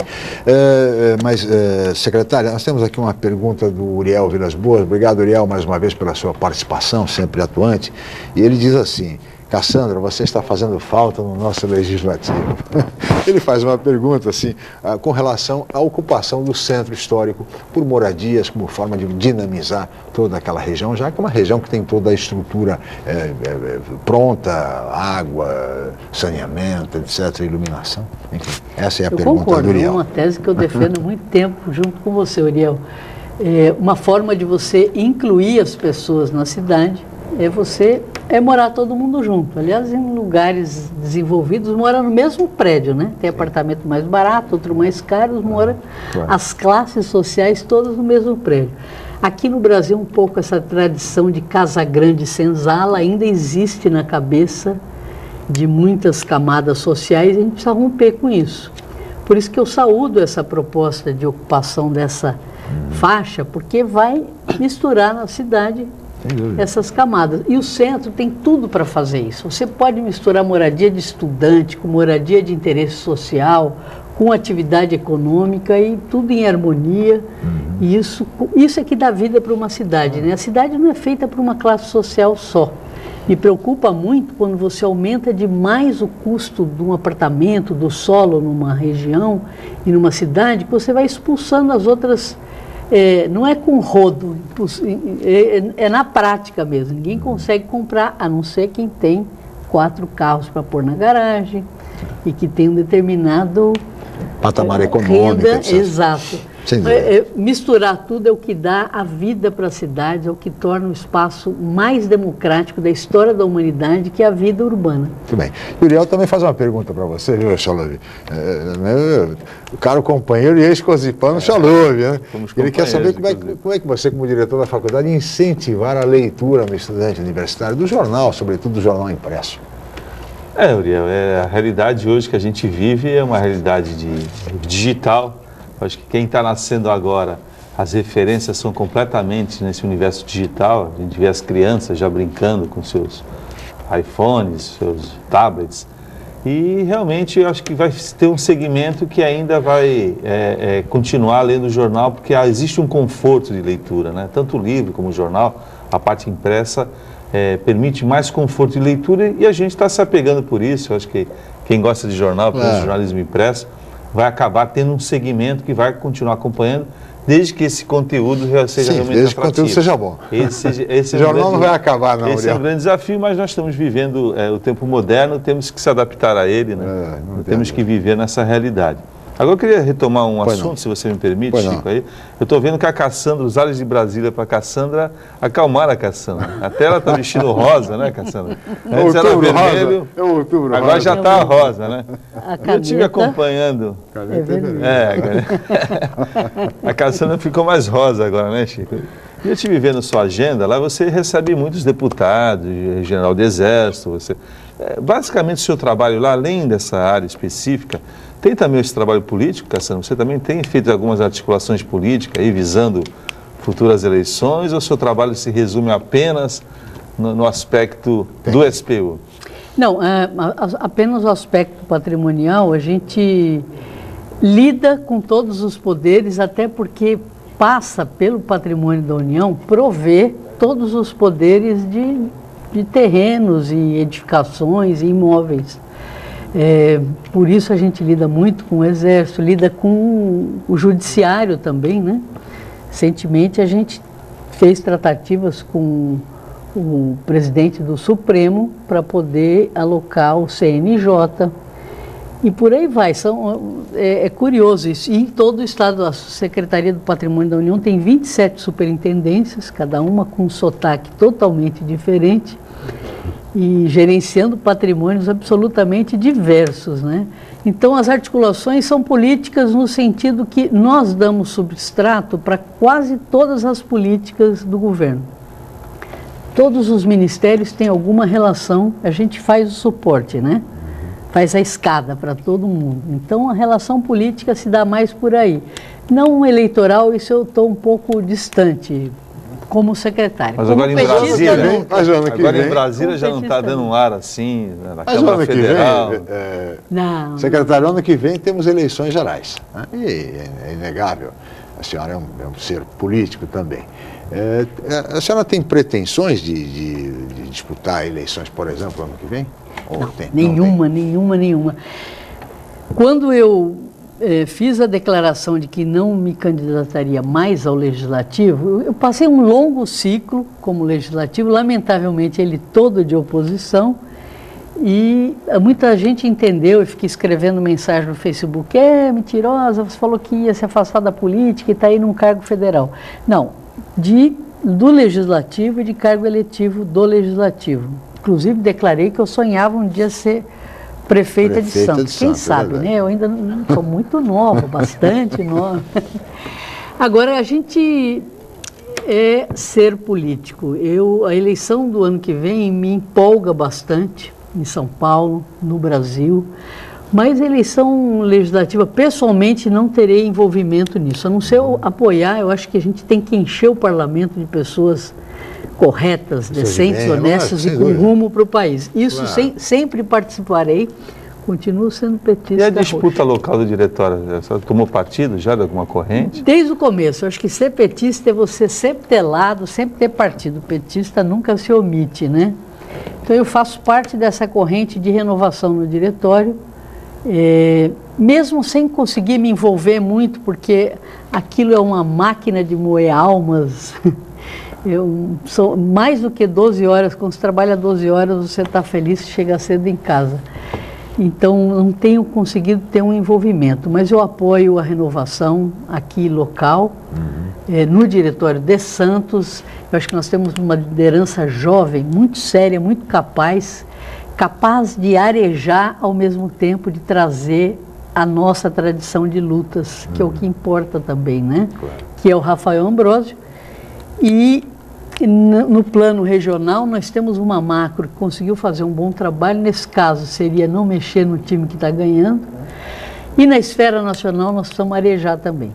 Secretária, nós temos aqui uma pergunta do Uriel Vilas Boas. Obrigado, Uriel, mais uma vez pela sua participação, sempre atuante. E ele diz assim: Cassandra, você está fazendo falta no nosso legislativo. Ele faz uma pergunta assim, com relação à ocupação do centro histórico por moradias, como forma de dinamizar toda aquela região, já que é uma região que tem toda a estrutura pronta, água, saneamento, etc., iluminação. Enfim, essa é a pergunta do Uriel. É uma tese que eu defendo há muito tempo junto com você, Uriel. Uma forma de você incluir as pessoas na cidade é morar todo mundo junto. Aliás, em lugares desenvolvidos, mora no mesmo prédio, né? Tem apartamento mais barato, outro mais caro, mora as classes sociais todas no mesmo prédio. Aqui no Brasil, um pouco essa tradição de casa grande senzala ainda existe na cabeça de muitas camadas sociais e a gente precisa romper com isso. Por isso que eu saúdo essa proposta de ocupação dessa faixa, porque vai misturar na cidade essas camadas. E o centro tem tudo para fazer isso. Você pode misturar moradia de estudante com moradia de interesse social, com atividade econômica e tudo em harmonia. E isso é que dá vida para uma cidade, né? A cidade não é feita para uma classe social só. Me preocupa muito quando você aumenta demais o custo de um apartamento, do solo numa região e numa cidade, que você vai expulsando as outras. Não é com rodo, é na prática mesmo. Ninguém consegue comprar, a não ser quem tem 4 carros para pôr na garagem e que tem um determinado patamar econômico. Renda, exato. Misturar tudo é o que dá a vida para a cidade, é o que torna o espaço mais democrático da história da humanidade, que é a vida urbana. Muito bem. E o Uriel também faz uma pergunta para você, viu, Chalove? O caro companheiro e ex-cozipano Chalove, né? Ele quer saber como é que você, como diretor da faculdade, incentivar a leitura no estudante universitário, do jornal, sobretudo do jornal impresso. Uriel, a realidade hoje que a gente vive é uma realidade digital. Acho que quem está nascendo agora, as referências são completamente nesse universo digital. A gente vê as crianças já brincando com seus iPhones, seus tablets. E realmente eu acho que vai ter um segmento que ainda vai continuar lendo o jornal, porque existe um conforto de leitura, né? Tanto o livro como o jornal, a parte impressa, permite mais conforto de leitura e a gente está se apegando por isso. Eu acho que quem gosta de jornal, por exemplo, jornalismo impresso, vai acabar tendo um segmento que vai continuar acompanhando, desde que esse conteúdo seja realmente desde que o conteúdo seja bom. Esse jornal não vai acabar, não. Esse é um grande desafio, mas nós estamos vivendo o tempo moderno, temos que se adaptar a ele, né? Temos que viver nessa realidade. Agora eu queria retomar um assunto, se você me permite, Chico, aí. Eu estou vendo que a Cassandra, os ares de Brasília para a Cassandra, acalmaram a Cassandra. Até ela está vestindo rosa, né, Cassandra? Antes era vermelho, agora já está rosa, né? Eu estive acompanhando. A Cassandra ficou mais rosa agora, né, Chico? E eu estive vendo sua agenda, lá você recebe muitos deputados, general do Exército, basicamente o seu trabalho lá, além dessa área específica, tem também esse trabalho político, Cassandra? Você também tem feito algumas articulações políticas aí, visando futuras eleições, ou o seu trabalho se resume apenas no aspecto do SPU? Não, apenas o aspecto patrimonial. A gente lida com todos os poderes, até porque passa pelo patrimônio da União prover todos os poderes de terrenos e edificações e imóveis. Por isso a gente lida muito com o Exército, lida com o Judiciário também, né? Recentemente a gente fez tratativas com o presidente do Supremo para poder alocar o CNJ e por aí vai. É curioso isso. E em todo o estado, a Secretaria do Patrimônio da União tem 27 superintendências, cada uma com um sotaque totalmente diferente, e gerenciando patrimônios absolutamente diversos, né? Então, as articulações são políticas no sentido que nós damos substrato para quase todas as políticas do governo. Todos os ministérios têm alguma relação, a gente faz o suporte, né? Faz a escada para todo mundo. Então, a relação política se dá mais por aí. Não eleitoral, isso eu estou um pouco distante, como secretário. Mas agora em Brasília já não está dando um ar assim, na Câmara Federal. Não. Secretário, ano que vem temos eleições gerais. Né? E é inegável. A senhora é um ser político também. A senhora tem pretensões de disputar eleições, por exemplo, ano que vem? Ou não, tem? Nenhuma. Quando eu fiz a declaração de que não me candidataria mais ao Legislativo, eu passei um longo ciclo como Legislativo, lamentavelmente ele todo de oposição, e muita gente entendeu, e fiquei escrevendo mensagem no Facebook, mentirosa, você falou que ia se afastar da política e está aí num cargo federal. Não, do Legislativo e de cargo eletivo do Legislativo. Inclusive declarei que eu sonhava um dia ser prefeita de Santos. Quem sabe, né? Eu ainda não sou muito nova, bastante nova. Agora, a gente é ser político. A eleição do ano que vem me empolga bastante, em São Paulo, no Brasil, mas a eleição legislativa, pessoalmente, não terei envolvimento nisso. A não ser eu apoiar, eu acho que a gente tem que encher o parlamento de pessoas corretas, decentes, honestas e com rumo para o país. Isso sempre participarei, continuo sendo petista. E a disputa local do diretório? Você tomou partido já de alguma corrente? Desde o começo. Eu acho que ser petista é você sempre ter lado, sempre ter partido. Petista nunca se omite, né? Então eu faço parte dessa corrente de renovação no diretório, mesmo sem conseguir me envolver muito, porque aquilo é uma máquina de moer almas. Mais do que 12 horas, quando você trabalha 12 horas, você está feliz e chega cedo em casa. Então, não tenho conseguido ter um envolvimento, mas eu apoio a renovação aqui local, no Diretório de Santos. Eu acho que nós temos uma liderança jovem, muito séria, muito capaz de arejar ao mesmo tempo de trazer a nossa tradição de lutas, que é o que importa também, né? Claro. Que é o Rafael Ambrosio. E no plano regional nós temos uma macro que conseguiu fazer um bom trabalho. Nesse caso seria não mexer no time que está ganhando. E na esfera nacional nós precisamos arejar também.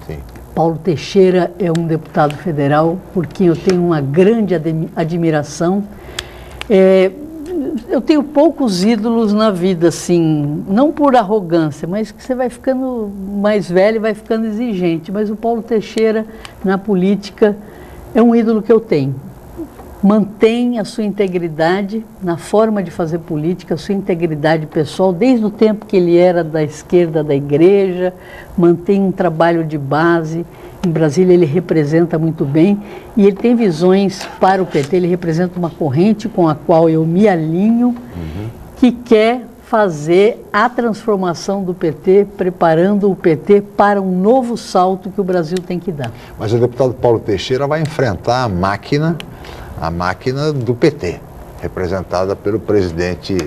Sim. Paulo Teixeira é um deputado federal por quem eu tenho uma grande admiração. Eu tenho poucos ídolos na vida, assim, não por arrogância, mas que você vai ficando mais velho e vai ficando exigente. Mas o Paulo Teixeira, na política, é um ídolo que eu tenho. Mantém a sua integridade na forma de fazer política, a sua integridade pessoal, desde o tempo que ele era da esquerda da igreja, mantém um trabalho de base. Em Brasília ele representa muito bem e ele tem visões para o PT, ele representa uma corrente com a qual eu me alinho, que quer fazer a transformação do PT, preparando o PT para um novo salto que o Brasil tem que dar. Mas o deputado Paulo Teixeira vai enfrentar a máquina do PT, representada pelo presidente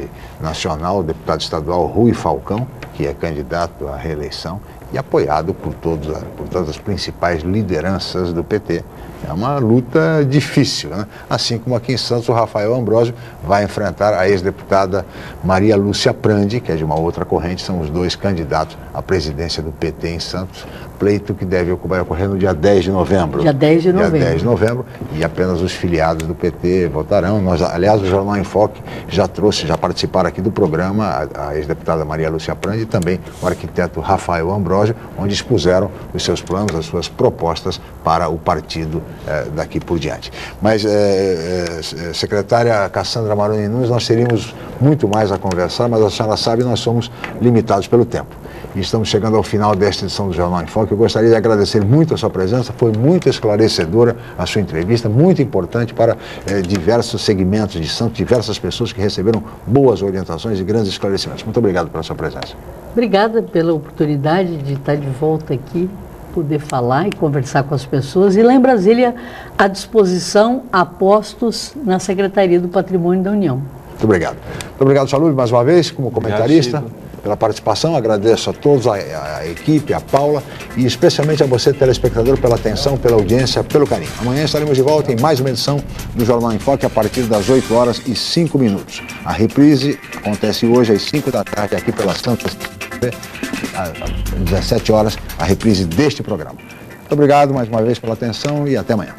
nacional, o deputado estadual Rui Falcão, que é candidato à reeleição e apoiado por todas as principais lideranças do PT. É uma luta difícil, né? Assim como aqui em Santos o Rafael Ambrosio vai enfrentar a ex-deputada Maria Lúcia Prandi, que é de uma outra corrente. São os dois candidatos à presidência do PT em Santos, pleito que vai ocorrer no dia 10 de novembro. Dia 10 de novembro. Dia 10 de novembro, e apenas os filiados do PT votarão. Aliás, o Jornal em Foque já participaram aqui do programa a ex-deputada Maria Lúcia Prandi e também o arquiteto Rafael Ambrosio, onde expuseram os seus planos, as suas propostas para o partido daqui por diante. Mas, secretária Cassandra Maroni Nunes, nós teríamos muito mais a conversar, mas a senhora sabe, nós somos limitados pelo tempo. E estamos chegando ao final desta edição do Jornal em Foque. Eu gostaria de agradecer muito a sua presença, foi muito esclarecedora a sua entrevista, muito importante para diversos segmentos de Santos, diversas pessoas que receberam boas orientações e grandes esclarecimentos. Muito obrigado pela sua presença. Obrigada pela oportunidade de estar de volta aqui, poder falar e conversar com as pessoas. E lá em Brasília, à disposição, a postos na Secretaria do Patrimônio da União. Muito obrigado. Muito obrigado, Chalub, mais uma vez, como comentarista, pela participação. Agradeço a todos, a equipe, a Paula e especialmente a você, telespectador, pela atenção, pela audiência, pelo carinho. Amanhã estaremos de volta em mais uma edição do Jornal em Foque a partir das 8h05. A reprise acontece hoje às 5 da tarde aqui pela Santa, às 17 horas, a reprise deste programa. Muito obrigado mais uma vez pela atenção e até amanhã.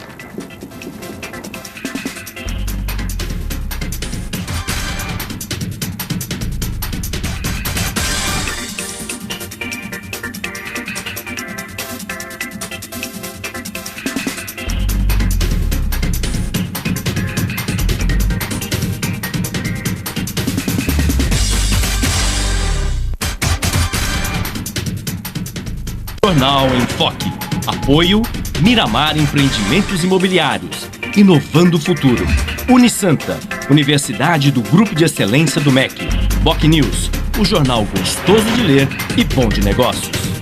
Jornal em Foque. Apoio Miramar Empreendimentos Imobiliários. Inovando o futuro. Unisanta, Universidade do Grupo de Excelência do MEC. BocNews, o jornal gostoso de ler e bom de negócios.